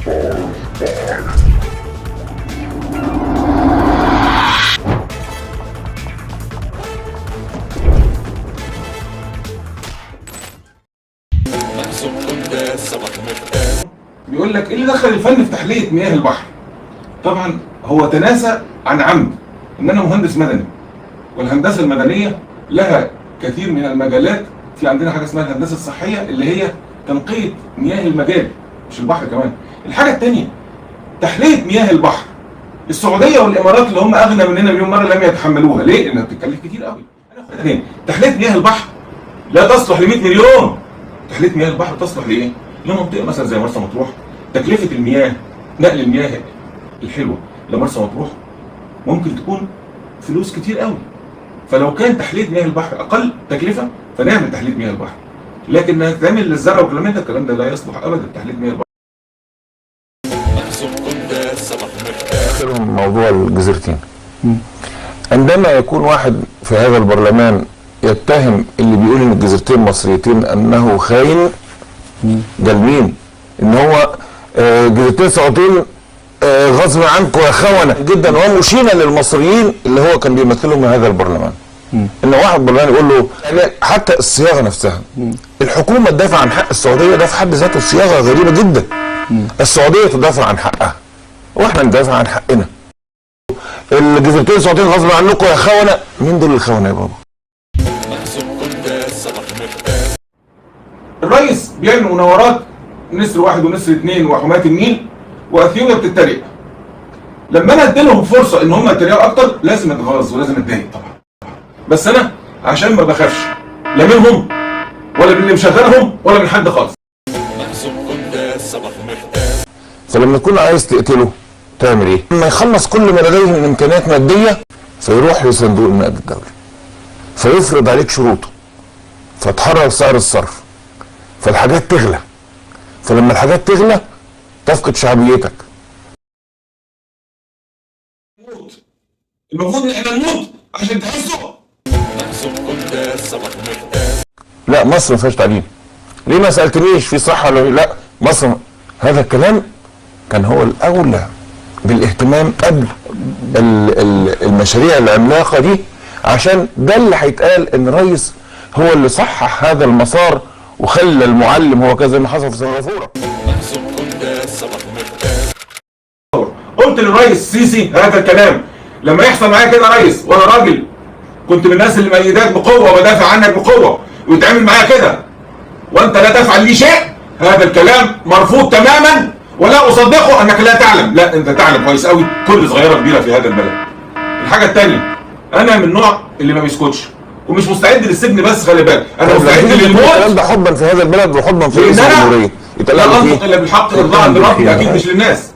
بيقول لك ايه اللي دخل الفن في تحليه مياه البحر؟ طبعا هو تناسى عن عمد ان انا مهندس مدني، والهندسه المدنيه لها كثير من المجالات. في عندنا حاجه اسمها الهندسه الصحيه اللي هي تنقيه مياه المجاري مش البحر كمان. الحاجه الثانيه تحليه مياه البحر. السعوديه والامارات اللي هم اغنى مننا مليون مره لم يتحملوها. ليه؟ لانها بتتكلف كتير قوي. تحليه مياه البحر لا تصلح ل 100 مليون. تحليه مياه البحر تصلح لايه؟ لمنطقه مثلا زي مرسى مطروح. تكلفه المياه، نقل المياه الحلوه لمرسى مطروح ممكن تكون فلوس كتير قوي. فلو كان تحليه مياه البحر اقل تكلفه فنعمل تحليه مياه البحر. لكن انها تعمل للزرع والكلام ده، الكلام ده لا يصلح ابدا تحليه مياه البحر. موضوع الجزيرتين. عندما يكون واحد في هذا البرلمان يتهم اللي بيقول ان الجزيرتين مصريتين انه خاين، ده لمين؟ ان هو جزيرتين سعوديين غصب عنكم يا خونه جدا، ومشينا للمصريين اللي هو كان بيمثلهم هذا البرلمان. ان واحد برلمان يقول له يعني حتى الصياغه نفسها، الحكومه تدافع عن حق السعوديه، ده في حد ذاته صياغه غريبه جدا. السعوديه تدافع عن حقها واحنا ندافع عن حقنا. الجزيرتين السعوديين غصب عنكم يا خونه، مين دول الخونه يا بابا؟ الرئيس بيعمل مناورات نسر 1 ونسر 2 وحماة النيل، واثيوبيا بتتريق. لما انا اديلهم فرصه ان هم يتريقوا اكتر لازم اتغاظ ولازم اتضايق طبعا. بس انا عشان ما بخافش لا منهم ولا من اللي مشغلهم ولا من حد خالص. فلما تكون عايز تقتله تعمل ايه؟ لما يخلص كل ما لديه من امكانيات ماديه فيروح لصندوق النقد الدولي فيفرض عليك شروطه فتحرر سعر الصرف فالحاجات تغلى. فلما الحاجات تغلى تفقد شعبيتك. المفروض ان احنا نموت عشان تحسوا. لا مصر ما فيهاش تعليم. ليه ما سالتنيش في صحه ولا لا؟ مصر هذا الكلام كان هو الاولى بالاهتمام قبل المشاريع العملاقه دي، عشان ده اللي هيتقال ان الرئيس هو اللي صحح هذا المسار وخلى المعلم هو كذا ما حصل في سنغافوره. قلت للرئيس السيسي هذا الكلام لما يحصل معايا كده يا ريس، وانا راجل كنت من الناس اللي مأيداك بقوه وبدافع عنك بقوه، ويتعامل معايا كده وانت لا تفعل لي شيء، هذا الكلام مرفوض تماما ولا اصدقه انك لا تعلم. لا انت تعلم كويس قوي كل صغيره كبيره في هذا البلد. الحاجه الثانيه انا من النوع اللي ما بيسكتش ومش مستعد للسجن، بس خلي بالك انا مستعد للموت. الكلام ده حبا في هذا البلد وحبا في رئيس الجمهوريه. لا انطق الا بالحق ارضاء لربي اكيد مش للناس.